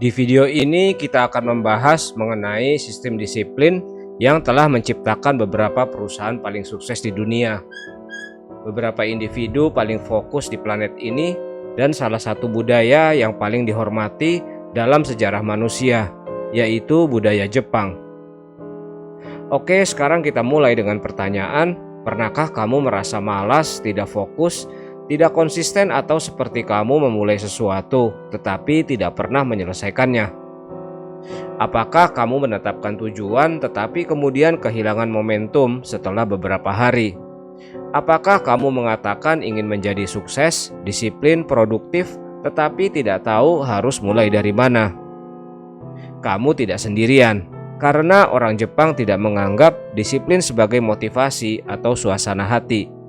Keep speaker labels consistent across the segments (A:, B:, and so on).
A: Di video ini kita akan membahas mengenai sistem disiplin yang telah menciptakan beberapa perusahaan paling sukses di dunia. Beberapa individu paling fokus di planet ini dan salah satu budaya yang paling dihormati dalam sejarah manusia, yaitu budaya Jepang. Oke, sekarang kita mulai dengan pertanyaan, pernahkah kamu merasa malas, tidak fokus, tidak konsisten, atau seperti kamu memulai sesuatu tetapi tidak pernah menyelesaikannya? Apakah kamu menetapkan tujuan tetapi kemudian kehilangan momentum setelah beberapa hari? Apakah kamu mengatakan ingin menjadi sukses, disiplin, produktif, tetapi tidak tahu harus mulai dari mana? Kamu tidak sendirian, karena orang Jepang tidak menganggap disiplin sebagai motivasi atau suasana hati.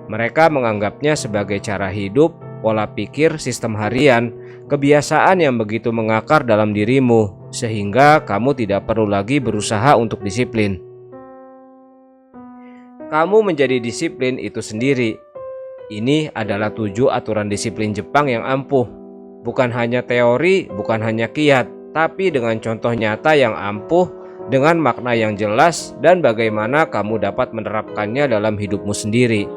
A: Mereka menganggapnya sebagai cara hidup, pola pikir, sistem harian, kebiasaan yang begitu mengakar dalam dirimu, sehingga kamu tidak perlu lagi berusaha untuk disiplin. Kamu menjadi disiplin itu sendiri. Ini adalah 7 aturan disiplin Jepang yang ampuh. Bukan hanya teori, bukan hanya kiat, tapi dengan contoh nyata yang ampuh, dengan makna yang jelas, dan bagaimana kamu dapat menerapkannya dalam hidupmu sendiri.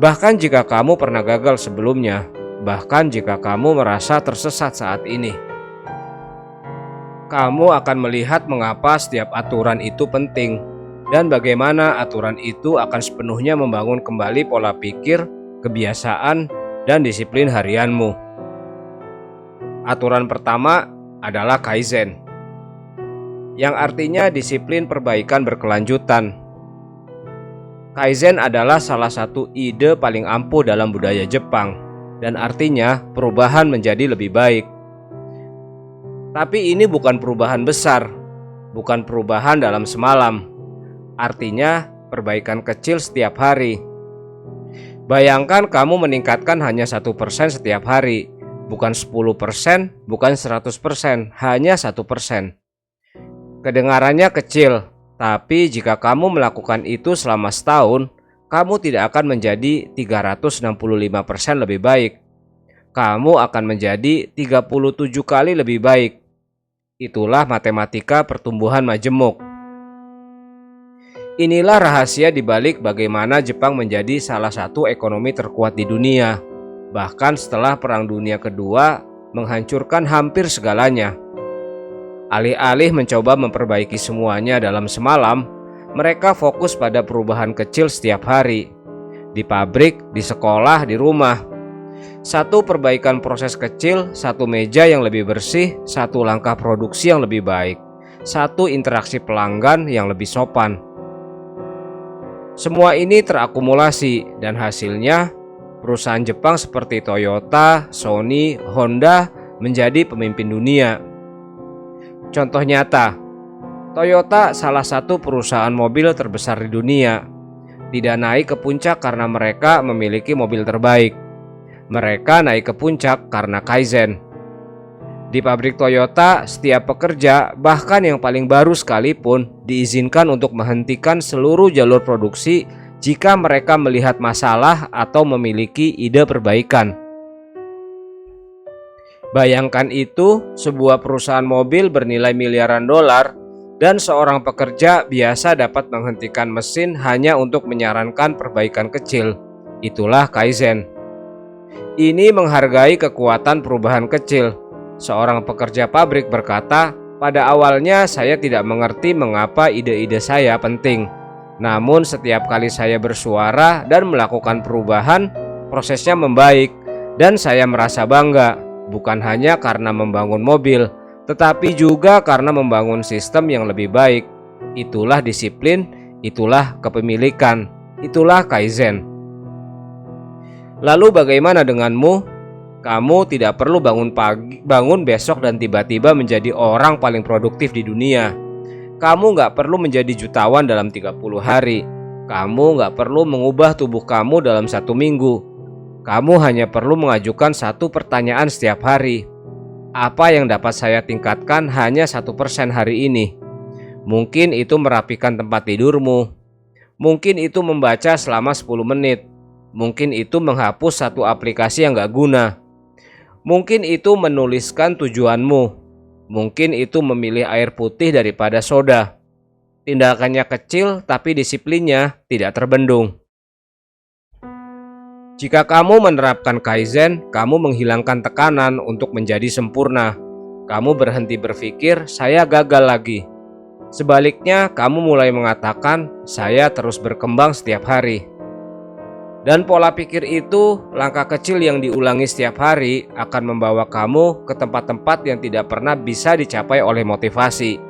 A: Bahkan jika kamu pernah gagal sebelumnya, bahkan jika kamu merasa tersesat saat ini, kamu akan melihat mengapa setiap aturan itu penting, dan bagaimana aturan itu akan sepenuhnya membangun kembali pola pikir, kebiasaan, dan disiplin harianmu. Aturan pertama adalah Kaizen, yang artinya disiplin perbaikan berkelanjutan. Kaizen adalah salah satu ide paling ampuh dalam budaya Jepang, dan artinya perubahan menjadi lebih baik. Tapi ini bukan perubahan besar, bukan perubahan dalam semalam. Artinya perbaikan kecil setiap hari. Bayangkan kamu meningkatkan hanya 1% setiap hari, bukan 10%, bukan 100%, hanya 1%. Kedengarannya kecil, tapi jika kamu melakukan itu selama setahun, kamu tidak akan menjadi 365% lebih baik. Kamu akan menjadi 37 kali lebih baik. Itulah matematika pertumbuhan majemuk. Inilah rahasia dibalik bagaimana Jepang menjadi salah satu ekonomi terkuat di dunia. Bahkan setelah Perang Dunia Kedua menghancurkan hampir segalanya. Alih-alih mencoba memperbaiki semuanya dalam semalam, mereka fokus pada perubahan kecil setiap hari. Di pabrik, di sekolah, di rumah. Satu perbaikan proses kecil, satu meja yang lebih bersih, satu langkah produksi yang lebih baik, satu interaksi pelanggan yang lebih sopan. Semua ini terakumulasi dan hasilnya perusahaan Jepang seperti Toyota, Sony, Honda menjadi pemimpin dunia. Contoh nyata, Toyota salah satu perusahaan mobil terbesar di dunia. Tidak naik ke puncak karena mereka memiliki mobil terbaik. Mereka naik ke puncak karena Kaizen. Di pabrik Toyota, setiap pekerja, bahkan yang paling baru sekalipun, diizinkan untuk menghentikan seluruh jalur produksi jika mereka melihat masalah atau memiliki ide perbaikan. Bayangkan itu, sebuah perusahaan mobil bernilai miliaran dolar dan seorang pekerja biasa dapat menghentikan mesin hanya untuk menyarankan perbaikan kecil. Itulah Kaizen. Ini menghargai kekuatan perubahan kecil. Seorang pekerja pabrik berkata, "Pada awalnya saya tidak mengerti mengapa ide-ide saya penting. Namun setiap kali saya bersuara dan melakukan perubahan, prosesnya membaik dan saya merasa bangga, bukan hanya karena membangun mobil, tetapi juga karena membangun sistem yang lebih baik." Itulah disiplin, itulah kepemilikan, itulah Kaizen. Lalu bagaimana denganmu? Kamu tidak perlu bangun besok dan tiba-tiba menjadi orang paling produktif di dunia. Kamu nggak perlu menjadi jutawan dalam 30 hari. Kamu nggak perlu mengubah tubuh kamu dalam 1 minggu. Kamu hanya perlu mengajukan satu pertanyaan setiap hari. Apa yang dapat saya tingkatkan hanya 1% hari ini? Mungkin itu merapikan tempat tidurmu. Mungkin itu membaca selama 10 menit. Mungkin itu menghapus satu aplikasi yang gak guna. Mungkin itu menuliskan tujuanmu. Mungkin itu memilih air putih daripada soda. Tindakannya kecil tapi disiplinnya tidak terbendung. Jika kamu menerapkan Kaizen, kamu menghilangkan tekanan untuk menjadi sempurna. Kamu berhenti berpikir, saya gagal lagi. Sebaliknya, kamu mulai mengatakan, saya terus berkembang setiap hari. Dan pola pikir itu, langkah kecil yang diulangi setiap hari akan membawa kamu ke tempat-tempat yang tidak pernah bisa dicapai oleh motivasi.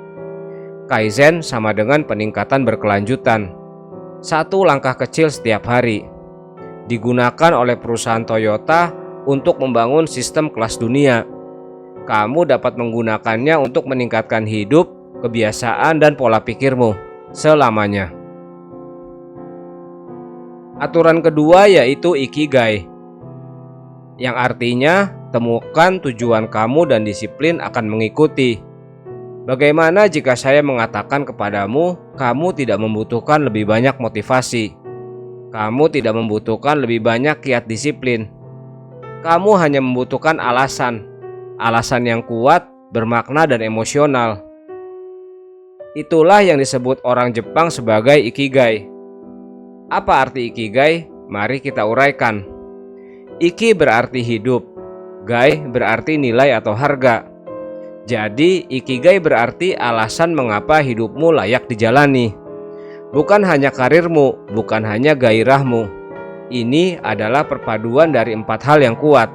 A: Kaizen sama dengan peningkatan berkelanjutan. Satu langkah kecil setiap hari. Digunakan oleh perusahaan Toyota untuk membangun sistem kelas dunia. Kamu dapat menggunakannya untuk meningkatkan hidup, kebiasaan, dan pola pikirmu selamanya. Aturan kedua yaitu Ikigai, yang artinya temukan tujuan kamu dan disiplin akan mengikuti. Bagaimana jika saya mengatakan kepadamu, kamu tidak membutuhkan lebih banyak motivasi? Kamu tidak membutuhkan lebih banyak kiat disiplin. Kamu hanya membutuhkan alasan yang kuat, bermakna, dan emosional. Itulah yang disebut orang Jepang sebagai Ikigai. Apa arti Ikigai? Mari kita uraikan. Iki berarti hidup, Gai berarti nilai atau harga. Jadi Ikigai berarti alasan mengapa hidupmu layak dijalani. Bukan hanya karirmu, bukan hanya gairahmu. Ini adalah perpaduan dari 4 hal yang kuat.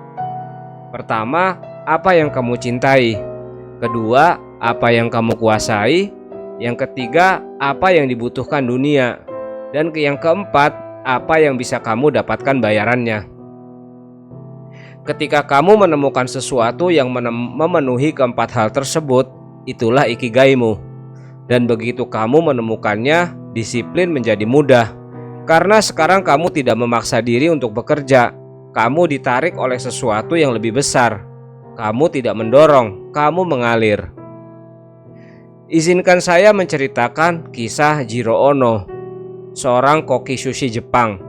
A: Pertama, apa yang kamu cintai. Kedua, apa yang kamu kuasai. Yang ketiga, apa yang dibutuhkan dunia. Dan yang keempat, apa yang bisa kamu dapatkan bayarannya. Ketika kamu menemukan sesuatu yang memenuhi keempat hal tersebut, itulah Ikigaimu. Dan begitu kamu menemukannya, disiplin menjadi mudah. Karena sekarang kamu tidak memaksa diri untuk bekerja. Kamu ditarik oleh sesuatu yang lebih besar. Kamu tidak mendorong, kamu mengalir. Izinkan saya menceritakan kisah Jiro Ono, seorang koki sushi Jepang.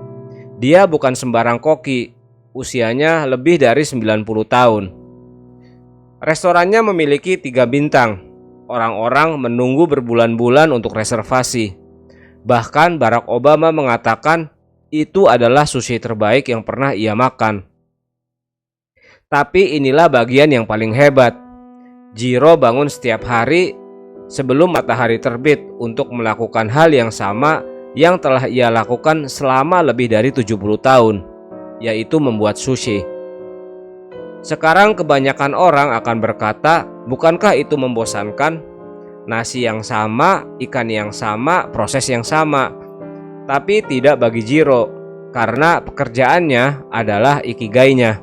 A: Dia bukan sembarang koki, usianya lebih dari 90 tahun. Restorannya memiliki 3 bintang. Orang-orang menunggu berbulan-bulan untuk reservasi. Bahkan Barack Obama mengatakan itu adalah sushi terbaik yang pernah ia makan. Tapi inilah bagian yang paling hebat. Jiro bangun setiap hari sebelum matahari terbit untuk melakukan hal yang sama yang telah ia lakukan selama lebih dari 70 tahun, yaitu membuat sushi. Sekarang kebanyakan orang akan berkata, bukankah itu membosankan? Nasi yang sama, ikan yang sama, proses yang sama. Tapi tidak bagi Jiro, karena pekerjaannya adalah ikigainya.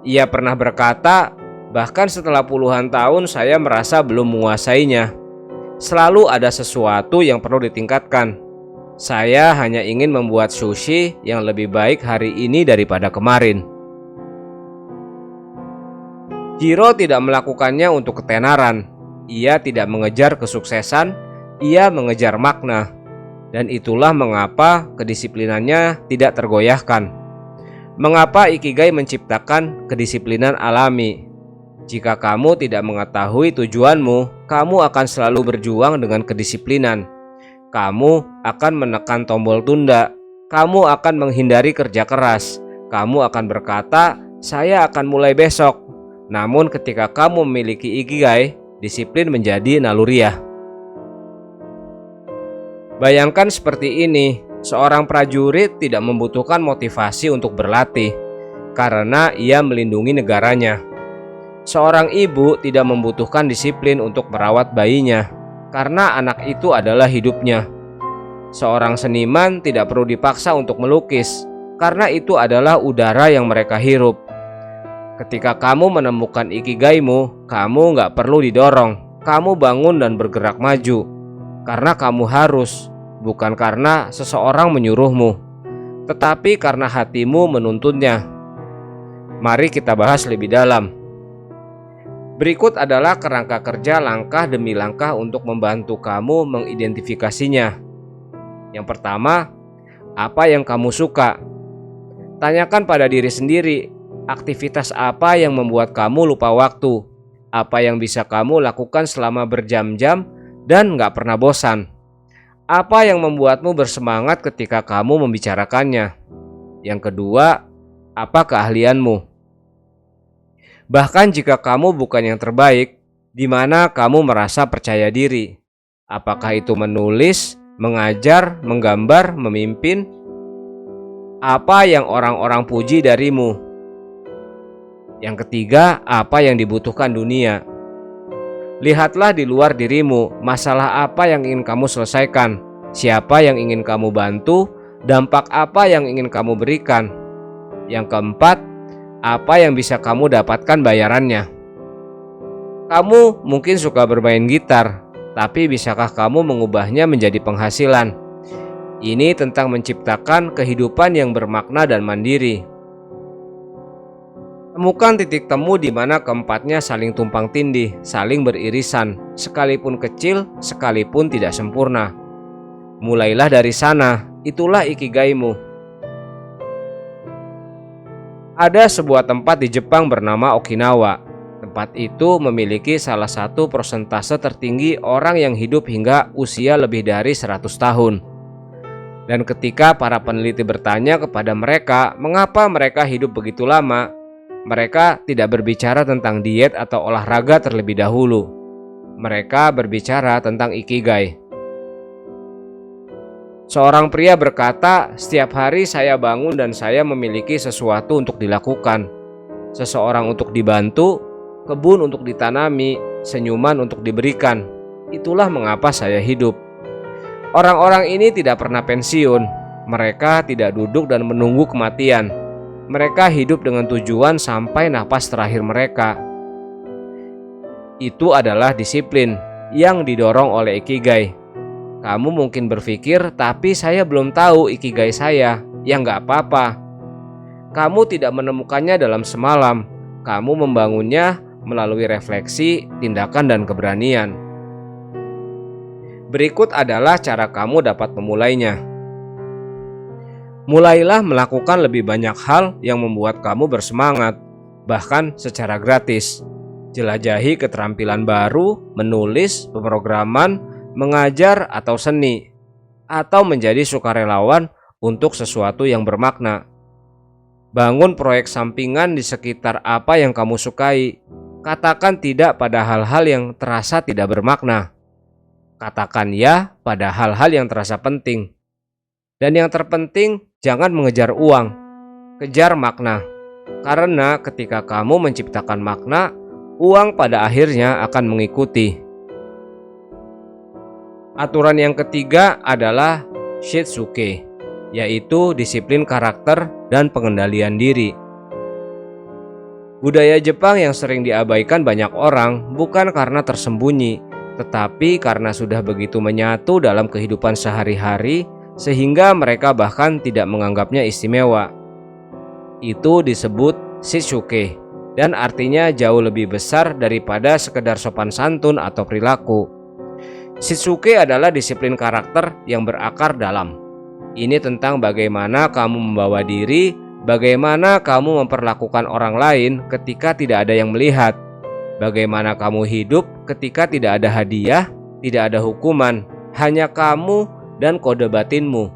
A: Ia pernah berkata, bahkan setelah puluhan tahun saya merasa belum menguasainya. Selalu ada sesuatu yang perlu ditingkatkan. Saya hanya ingin membuat sushi yang lebih baik hari ini daripada kemarin. Jiro tidak melakukannya untuk ketenaran. Ia tidak mengejar kesuksesan, ia mengejar makna. Dan itulah mengapa kedisiplinannya tidak tergoyahkan. Mengapa Ikigai menciptakan kedisiplinan alami? Jika kamu tidak mengetahui tujuanmu, kamu akan selalu berjuang dengan kedisiplinan. Kamu akan menekan tombol tunda. Kamu akan menghindari kerja keras. Kamu akan berkata, saya akan mulai besok. Namun ketika kamu memiliki Ikigai, disiplin menjadi naluriah. Bayangkan seperti ini, seorang prajurit tidak membutuhkan motivasi untuk berlatih, karena ia melindungi negaranya. Seorang ibu tidak membutuhkan disiplin untuk merawat bayinya, karena anak itu adalah hidupnya. Seorang seniman tidak perlu dipaksa untuk melukis, karena itu adalah udara yang mereka hirup. Ketika kamu menemukan Ikigaimu, kamu gak perlu didorong. Kamu bangun dan bergerak maju, karena kamu harus, bukan karena seseorang menyuruhmu, tetapi karena hatimu menuntunnya. Mari kita bahas lebih dalam. Berikut adalah kerangka kerja langkah demi langkah untuk membantu kamu mengidentifikasinya. Yang pertama, apa yang kamu suka? Tanyakan pada diri sendiri, Aktivitas apa yang membuat kamu lupa waktu? Apa yang bisa kamu lakukan selama berjam-jam dan nggak pernah bosan? Apa yang membuatmu bersemangat ketika kamu membicarakannya? Yang kedua, apa keahlianmu? Bahkan jika kamu bukan yang terbaik, di mana kamu merasa percaya diri? Apakah itu menulis, mengajar, menggambar, memimpin? Apa yang orang-orang puji darimu? Yang ketiga, apa yang dibutuhkan dunia? Lihatlah di luar dirimu, masalah apa yang ingin kamu selesaikan, siapa yang ingin kamu bantu, dampak apa yang ingin kamu berikan. Yang keempat, apa yang bisa kamu dapatkan bayarannya? Kamu mungkin suka bermain gitar, tapi bisakah kamu mengubahnya menjadi penghasilan? Ini tentang menciptakan kehidupan yang bermakna dan mandiri. Temukan titik temu di mana keempatnya saling tumpang tindih, saling beririsan, sekalipun kecil, sekalipun tidak sempurna. Mulailah dari sana, itulah ikigaimu. Ada sebuah tempat di Jepang bernama Okinawa. Tempat itu memiliki salah satu persentase tertinggi orang yang hidup hingga usia lebih dari 100 tahun. Dan ketika para peneliti bertanya kepada mereka mengapa mereka hidup begitu lama, mereka tidak berbicara tentang diet atau olahraga terlebih dahulu. Mereka berbicara tentang ikigai. Seorang pria berkata, "Setiap hari saya bangun dan saya memiliki sesuatu untuk dilakukan. Seseorang untuk dibantu, kebun untuk ditanami, senyuman untuk diberikan. Itulah mengapa saya hidup." Orang-orang ini tidak pernah pensiun. Mereka tidak duduk dan menunggu kematian. Mereka hidup dengan tujuan sampai napas terakhir mereka. Itu adalah disiplin yang didorong oleh ikigai. Kamu mungkin berpikir, tapi saya belum tahu ikigai saya. Ya nggak apa-apa. Kamu tidak menemukannya dalam semalam. Kamu membangunnya melalui refleksi, tindakan, dan keberanian. Berikut adalah cara kamu dapat memulainya. Mulailah melakukan lebih banyak hal yang membuat kamu bersemangat, bahkan secara gratis. Jelajahi keterampilan baru, menulis, pemrograman, mengajar atau seni, atau menjadi sukarelawan untuk sesuatu yang bermakna. Bangun proyek sampingan di sekitar apa yang kamu sukai. Katakan tidak pada hal-hal yang terasa tidak bermakna. Katakan ya pada hal-hal yang terasa penting. Dan yang terpenting, jangan mengejar uang, kejar makna. Karena ketika kamu menciptakan makna, uang pada akhirnya akan mengikuti. Aturan yang ketiga adalah Shitsuke, yaitu disiplin karakter dan pengendalian diri. Budaya Jepang yang sering diabaikan banyak orang bukan karena tersembunyi, tetapi karena sudah begitu menyatu dalam kehidupan sehari-hari sehingga mereka bahkan tidak menganggapnya istimewa. Itu disebut Shitsuke dan artinya jauh lebih besar daripada sekedar sopan santun atau perilaku. Shitsuke adalah disiplin karakter yang berakar dalam. Ini tentang bagaimana kamu membawa diri, bagaimana kamu memperlakukan orang lain ketika tidak ada yang melihat, bagaimana kamu hidup ketika tidak ada hadiah, tidak ada hukuman, hanya kamu dan kode batinmu.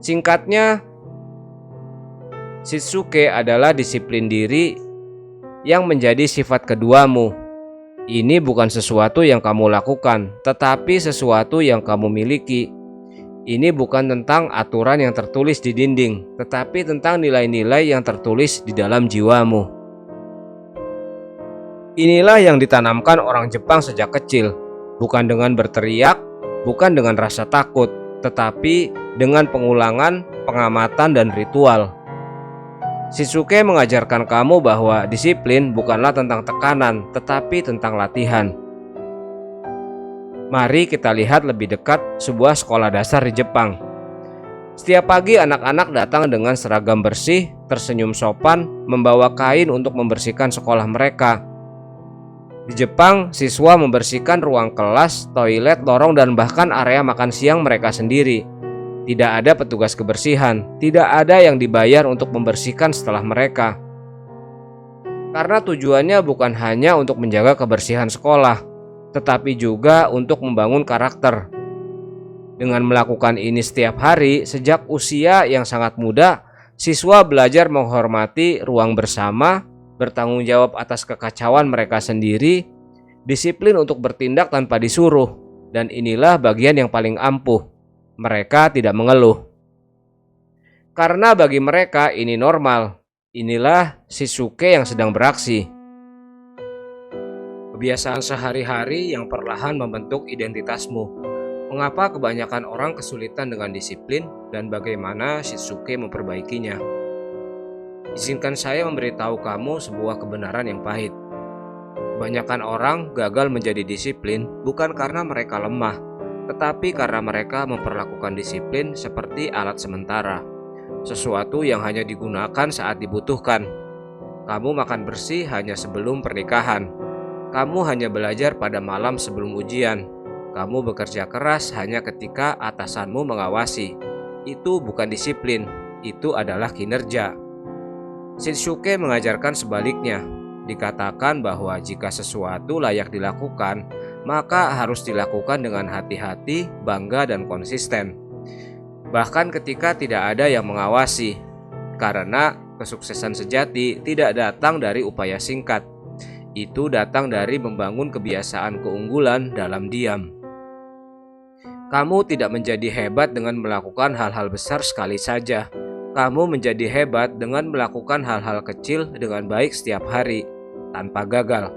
A: Singkatnya, Shitsuke adalah disiplin diri yang menjadi sifat keduamu. Ini bukan sesuatu yang kamu lakukan, tetapi sesuatu yang kamu miliki. Ini bukan tentang aturan yang tertulis di dinding, tetapi tentang nilai-nilai yang tertulis di dalam jiwamu. Inilah yang ditanamkan orang Jepang sejak kecil, bukan dengan berteriak, bukan dengan rasa takut, tetapi dengan pengulangan, pengamatan, dan ritual. Shitsuke mengajarkan kamu bahwa disiplin bukanlah tentang tekanan, tetapi tentang latihan. Mari kita lihat lebih dekat sebuah sekolah dasar di Jepang. Setiap pagi anak-anak datang dengan seragam bersih, tersenyum sopan, membawa kain untuk membersihkan sekolah mereka. Di Jepang, siswa membersihkan ruang kelas, toilet, lorong, dan bahkan area makan siang mereka sendiri. Tidak ada petugas kebersihan, tidak ada yang dibayar untuk membersihkan setelah mereka. Karena tujuannya bukan hanya untuk menjaga kebersihan sekolah, tetapi juga untuk membangun karakter. Dengan melakukan ini setiap hari, sejak usia yang sangat muda, siswa belajar menghormati ruang bersama, bertanggung jawab atas kekacauan mereka sendiri, disiplin untuk bertindak tanpa disuruh, dan inilah bagian yang paling ampuh. Mereka tidak mengeluh. Karena bagi mereka ini normal. Inilah Shinsuke yang sedang beraksi. Kebiasaan sehari-hari yang perlahan membentuk identitasmu. Mengapa kebanyakan orang kesulitan dengan disiplin dan bagaimana Shinsuke memperbaikinya? Izinkan saya memberitahu kamu sebuah kebenaran yang pahit. Kebanyakan orang gagal menjadi disiplin bukan karena mereka lemah, tetapi karena mereka memperlakukan disiplin seperti alat sementara, sesuatu yang hanya digunakan saat dibutuhkan. Kamu makan bersih hanya sebelum pernikahan. Kamu hanya belajar pada malam sebelum ujian. Kamu bekerja keras hanya ketika atasanmu mengawasi. Itu bukan disiplin, itu adalah kinerja. Shinsuke mengajarkan sebaliknya. Dikatakan bahwa jika sesuatu layak dilakukan, maka harus dilakukan dengan hati-hati, bangga, dan konsisten. Bahkan ketika tidak ada yang mengawasi, karena kesuksesan sejati tidak datang dari upaya singkat. Itu datang dari membangun kebiasaan keunggulan dalam diam. Kamu tidak menjadi hebat dengan melakukan hal-hal besar sekali saja. Kamu menjadi hebat dengan melakukan hal-hal kecil dengan baik setiap hari, tanpa gagal.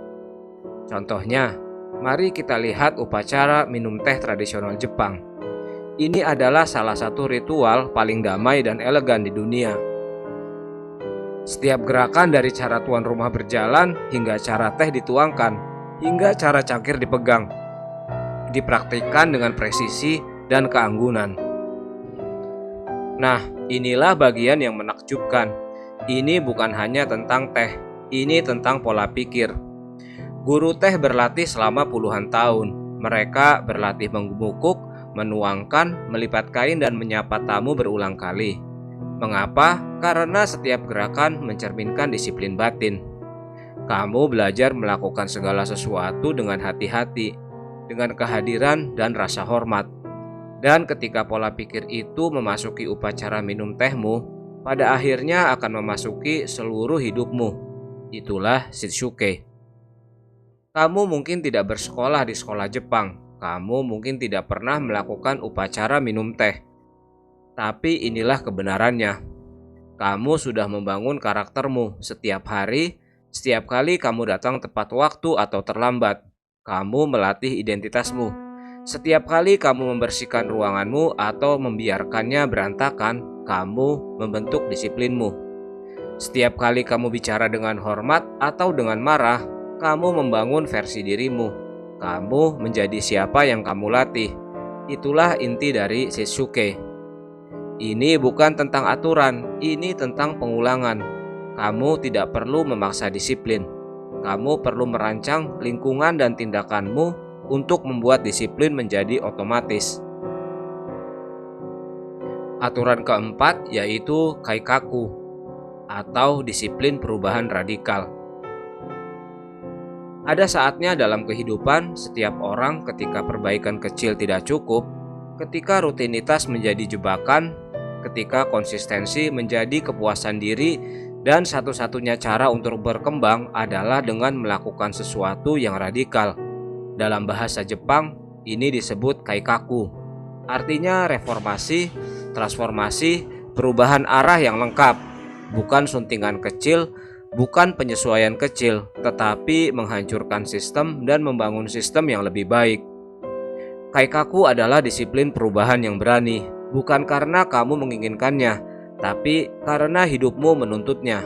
A: Contohnya, mari kita lihat upacara minum teh tradisional Jepang. Ini adalah salah satu ritual paling damai dan elegan di dunia. Setiap gerakan dari cara tuan rumah berjalan, hingga cara teh dituangkan, hingga cara cangkir dipegang, dipraktikkan dengan presisi dan keanggunan. Nah, inilah bagian yang menakjubkan. Ini bukan hanya tentang teh, ini tentang pola pikir. Guru teh berlatih selama puluhan tahun. Mereka berlatih membungkuk, menuangkan, melipat kain, dan menyapa tamu berulang kali. Mengapa? Karena setiap gerakan mencerminkan disiplin batin. Kamu belajar melakukan segala sesuatu dengan hati-hati, dengan kehadiran dan rasa hormat. Dan ketika pola pikir itu memasuki upacara minum tehmu, pada akhirnya akan memasuki seluruh hidupmu. Itulah Shinsuke. Kamu mungkin tidak bersekolah di sekolah Jepang. Kamu mungkin tidak pernah melakukan upacara minum teh. Tapi inilah kebenarannya. Kamu sudah membangun karaktermu setiap hari, setiap kali kamu datang tepat waktu atau terlambat. Kamu melatih identitasmu. Setiap kali kamu membersihkan ruanganmu atau membiarkannya berantakan, kamu membentuk disiplinmu. Setiap kali kamu bicara dengan hormat atau dengan marah, kamu membangun versi dirimu. Kamu menjadi siapa yang kamu latih. Itulah inti dari Shinsuke. Ini bukan tentang aturan, ini tentang pengulangan. Kamu tidak perlu memaksa disiplin. Kamu perlu merancang lingkungan dan tindakanmu untuk membuat disiplin menjadi otomatis. Aturan keempat yaitu kaikaku atau disiplin perubahan radikal. Ada saatnya dalam kehidupan setiap orang ketika perbaikan kecil tidak cukup, ketika rutinitas menjadi jebakan, ketika konsistensi menjadi kepuasan diri, dan satu-satunya cara untuk berkembang adalah dengan melakukan sesuatu yang radikal. Dalam bahasa Jepang, ini disebut kaikaku. Artinya reformasi, transformasi, perubahan arah yang lengkap. Bukan suntingan kecil, bukan penyesuaian kecil, tetapi menghancurkan sistem dan membangun sistem yang lebih baik. Kaikaku adalah disiplin perubahan yang berani, bukan karena kamu menginginkannya, tapi karena hidupmu menuntutnya.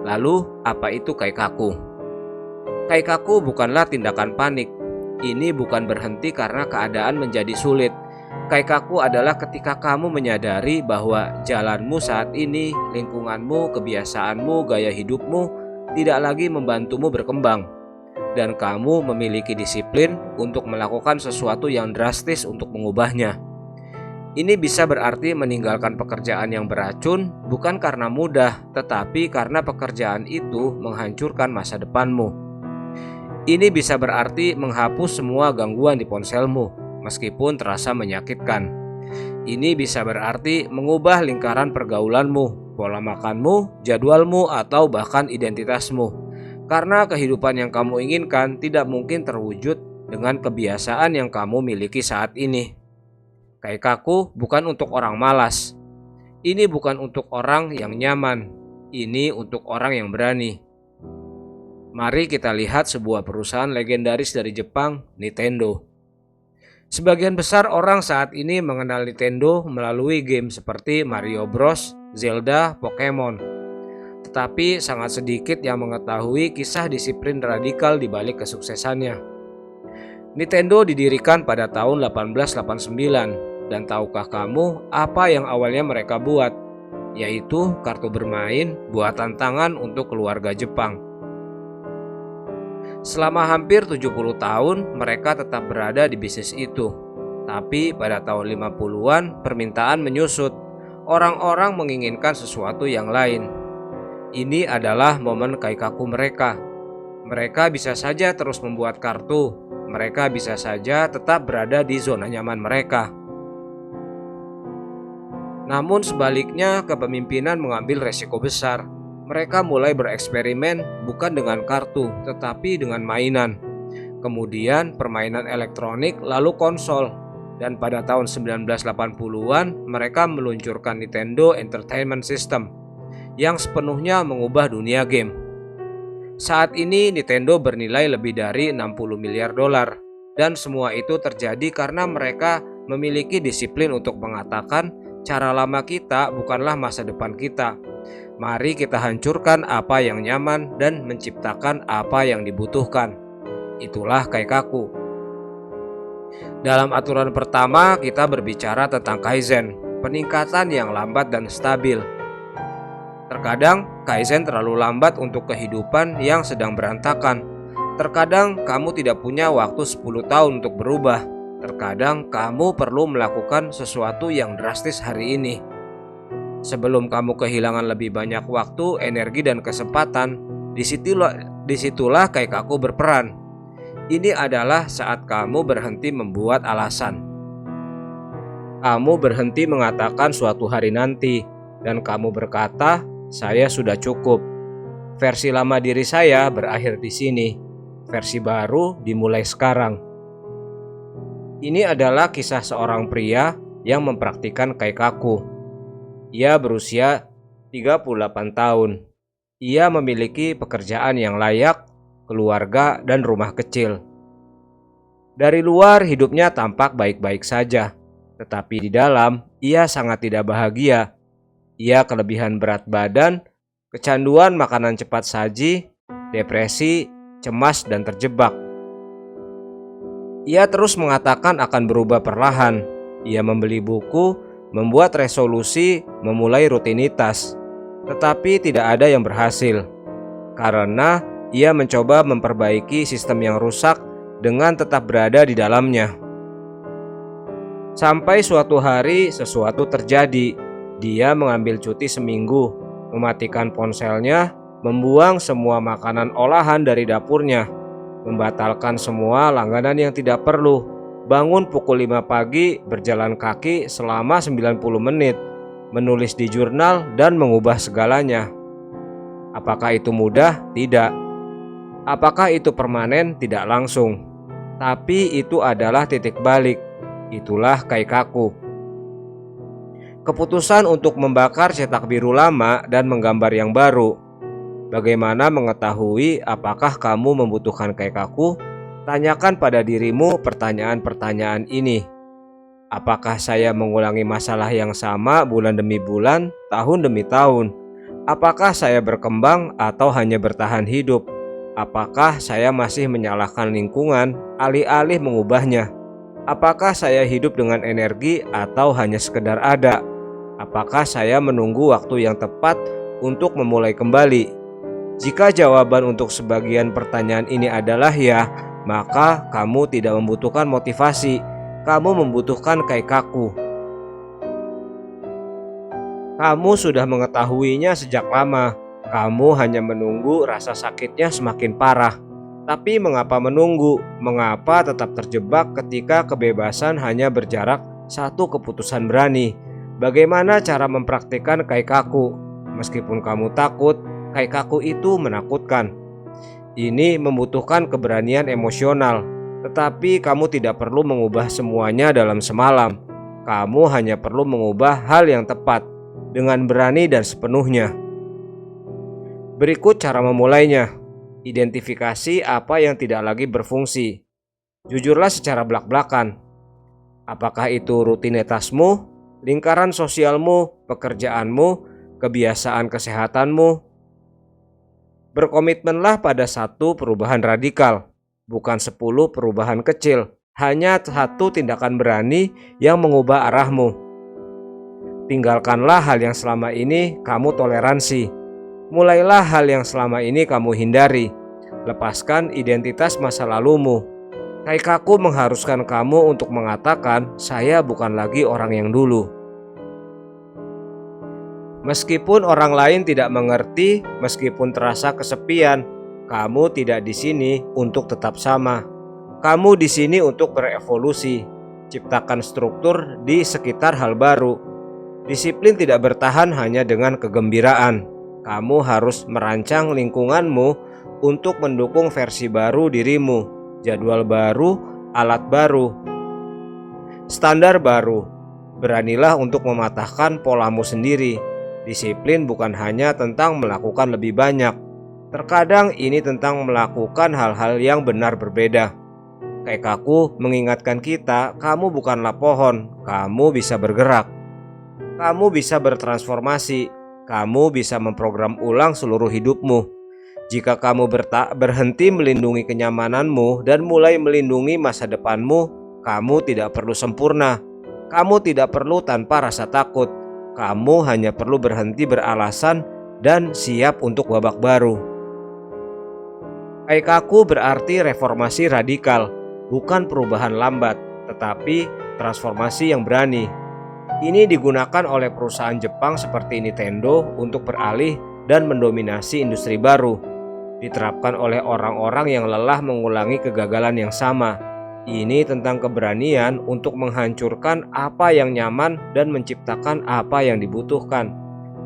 A: Lalu, apa itu kaikaku? Kaikaku bukanlah tindakan panik. Ini bukan berhenti karena keadaan menjadi sulit. Kaikaku adalah ketika kamu menyadari bahwa jalanmu saat ini, lingkunganmu, kebiasaanmu, gaya hidupmu tidak lagi membantumu berkembang. Dan kamu memiliki disiplin untuk melakukan sesuatu yang drastis untuk mengubahnya. Ini bisa berarti meninggalkan pekerjaan yang beracun bukan karena mudah, tetapi karena pekerjaan itu menghancurkan masa depanmu. Ini bisa berarti menghapus semua gangguan di ponselmu, meskipun terasa menyakitkan. Ini bisa berarti mengubah lingkaran pergaulanmu, pola makanmu, jadwalmu, atau bahkan identitasmu. Karena kehidupan yang kamu inginkan tidak mungkin terwujud dengan kebiasaan yang kamu miliki saat ini. Kaikaku bukan untuk orang malas. Ini bukan untuk orang yang nyaman. Ini untuk orang yang berani. Mari kita lihat sebuah perusahaan legendaris dari Jepang, Nintendo. Sebagian besar orang saat ini mengenal Nintendo melalui game seperti Mario Bros, Zelda, Pokemon. Tetapi sangat sedikit yang mengetahui kisah disiplin radikal di balik kesuksesannya. Nintendo didirikan pada tahun 1889. Dan tahukah kamu apa yang awalnya mereka buat? Yaitu kartu bermain buatan tangan untuk keluarga Jepang. Selama hampir 70 tahun mereka tetap berada di bisnis itu. Tapi pada tahun 50-an permintaan menyusut. Orang-orang menginginkan sesuatu yang lain. Ini adalah momen Kaikaku mereka. Mereka bisa saja terus membuat kartu. Mereka bisa saja tetap berada di zona nyaman mereka. Namun sebaliknya, kepemimpinan mengambil resiko besar. Mereka mulai bereksperimen bukan dengan kartu, tetapi dengan mainan. Kemudian permainan elektronik, lalu konsol. Dan pada tahun 1980-an, mereka meluncurkan Nintendo Entertainment System yang sepenuhnya mengubah dunia game. Saat ini Nintendo bernilai lebih dari 60 miliar dolar. Dan semua itu terjadi karena mereka memiliki disiplin untuk mengatakan cara lama kita bukanlah masa depan kita. Mari kita hancurkan apa yang nyaman dan menciptakan apa yang dibutuhkan. Itulah Kaikaku. Dalam aturan pertama kita berbicara tentang Kaizen, peningkatan yang lambat dan stabil. Terkadang Kaizen terlalu lambat untuk kehidupan yang sedang berantakan. Terkadang kamu tidak punya waktu 10 tahun untuk berubah. Terkadang kamu perlu melakukan sesuatu yang drastis hari ini. Sebelum kamu kehilangan lebih banyak waktu, energi, dan kesempatan, disitulah Kaikaku berperan. Ini adalah saat kamu berhenti membuat alasan. Kamu berhenti mengatakan suatu hari nanti, dan kamu berkata, saya sudah cukup. Versi lama diri saya berakhir di sini. Versi baru dimulai sekarang. Ini adalah kisah seorang pria yang mempraktikkan Kaikaku. Ia berusia 38 tahun. Ia memiliki pekerjaan yang layak, keluarga, dan rumah kecil. Dari luar hidupnya tampak baik-baik saja, tetapi di dalam ia sangat tidak bahagia. Ia kelebihan berat badan, kecanduan makanan cepat saji, depresi, cemas, dan terjebak. Ia terus mengatakan akan berubah perlahan. Ia membeli buku, membuat resolusi, memulai rutinitas. Tetapi tidak ada yang berhasil. Karena ia mencoba memperbaiki sistem yang rusak dengan tetap berada di dalamnya. Sampai suatu hari sesuatu terjadi. Dia mengambil cuti seminggu, mematikan ponselnya, membuang semua makanan olahan dari dapurnya, membatalkan semua langganan yang tidak perlu, bangun pukul 5 pagi, berjalan kaki selama 90 menit, menulis di jurnal, dan mengubah segalanya. Apakah itu mudah? Tidak. Apakah itu permanen? Tidak langsung. Tapi itu adalah titik balik. Itulah Kaikaku. Keputusan untuk membakar cetak biru lama dan menggambar yang baru. Bagaimana mengetahui apakah kamu membutuhkan Kaikaku? Tanyakan pada dirimu pertanyaan-pertanyaan ini. Apakah saya mengulangi masalah yang sama bulan demi bulan, tahun demi tahun? Apakah saya berkembang atau hanya bertahan hidup? Apakah saya masih menyalahkan lingkungan alih-alih mengubahnya? Apakah saya hidup dengan energi atau hanya sekedar ada? Apakah saya menunggu waktu yang tepat untuk memulai kembali? Jika jawaban untuk sebagian pertanyaan ini adalah ya, maka kamu tidak membutuhkan motivasi, kamu membutuhkan Kaikaku. Kamu sudah mengetahuinya sejak lama. Kamu hanya menunggu rasa sakitnya semakin parah. Tapi mengapa menunggu? Mengapa tetap terjebak ketika kebebasan hanya berjarak satu keputusan berani? Bagaimana cara mempraktikkan kaikaku? Meskipun kamu takut, kaikaku itu menakutkan. Ini membutuhkan keberanian emosional, tetapi kamu tidak perlu mengubah semuanya dalam semalam. Kamu hanya perlu mengubah hal yang tepat dengan berani dan sepenuhnya. Berikut cara memulainya. Identifikasi apa yang tidak lagi berfungsi. Jujurlah secara belak-belakan. Apakah itu rutinitasmu, lingkaran sosialmu, pekerjaanmu, kebiasaan kesehatanmu? Berkomitmenlah pada satu perubahan radikal, bukan 10 perubahan kecil. Hanya satu tindakan berani yang mengubah arahmu. Tinggalkanlah hal yang selama ini kamu toleransi. Mulailah hal yang selama ini kamu hindari. Lepaskan identitas masa lalumu. Kaikaku mengharuskan kamu untuk mengatakan, saya bukan lagi orang yang dulu. Meskipun orang lain tidak mengerti, meskipun terasa kesepian, kamu tidak di sini untuk tetap sama. Kamu di sini untuk berevolusi. Ciptakan struktur di sekitar hal baru. Disiplin tidak bertahan hanya dengan kegembiraan. Kamu harus merancang lingkunganmu untuk mendukung versi baru dirimu, jadwal baru, alat baru, standar baru. Beranilah untuk mematahkan polamu sendiri. Disiplin bukan hanya tentang melakukan lebih banyak. Terkadang ini tentang melakukan hal-hal yang benar berbeda. Kaikaku mengingatkan kita, kamu bukanlah pohon, kamu bisa bergerak. Kamu bisa bertransformasi. Kamu bisa memprogram ulang seluruh hidupmu. Jika kamu berhenti melindungi kenyamananmu dan mulai melindungi masa depanmu, kamu tidak perlu sempurna. Kamu tidak perlu tanpa rasa takut. Kamu hanya perlu berhenti beralasan dan siap untuk babak baru. Kaikaku berarti reformasi radikal, bukan perubahan lambat, tetapi transformasi yang berani. Ini digunakan oleh perusahaan Jepang seperti Nintendo untuk beralih dan mendominasi industri baru. Diterapkan oleh orang-orang yang lelah mengulangi kegagalan yang sama. Ini tentang keberanian untuk menghancurkan apa yang nyaman dan menciptakan apa yang dibutuhkan.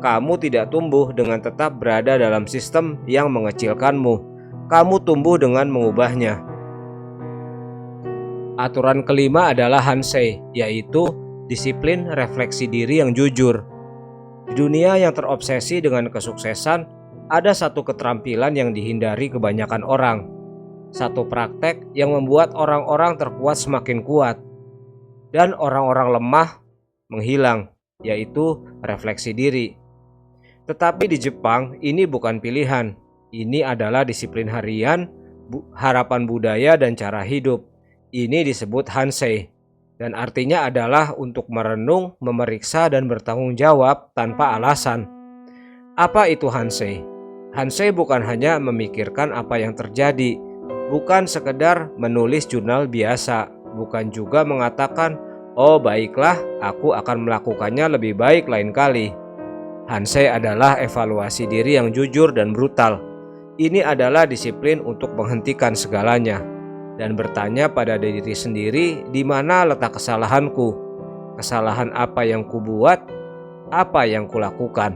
A: Kamu tidak tumbuh dengan tetap berada dalam sistem yang mengecilkanmu. Kamu tumbuh dengan mengubahnya. Aturan kelima adalah Hansei, yaitu disiplin refleksi diri yang jujur. Di dunia yang terobsesi dengan kesuksesan, ada satu keterampilan yang dihindari kebanyakan orang. Satu praktek yang membuat orang-orang terkuat semakin kuat dan orang-orang lemah menghilang, yaitu refleksi diri. Tetapi di Jepang ini bukan pilihan. Ini adalah disiplin harian, harapan budaya dan cara hidup. Ini disebut Hansei. Dan artinya adalah untuk merenung, memeriksa, dan bertanggung jawab tanpa alasan. Apa itu Hansei? Hansei bukan hanya memikirkan apa yang terjadi, bukan sekedar menulis jurnal biasa, bukan juga mengatakan, oh baiklah, aku akan melakukannya lebih baik lain kali. Hansei adalah evaluasi diri yang jujur dan brutal. Ini adalah disiplin untuk menghentikan segalanya dan bertanya pada diri sendiri, di mana letak kesalahanku? Kesalahan apa yang kubuat? Apa yang kulakukan?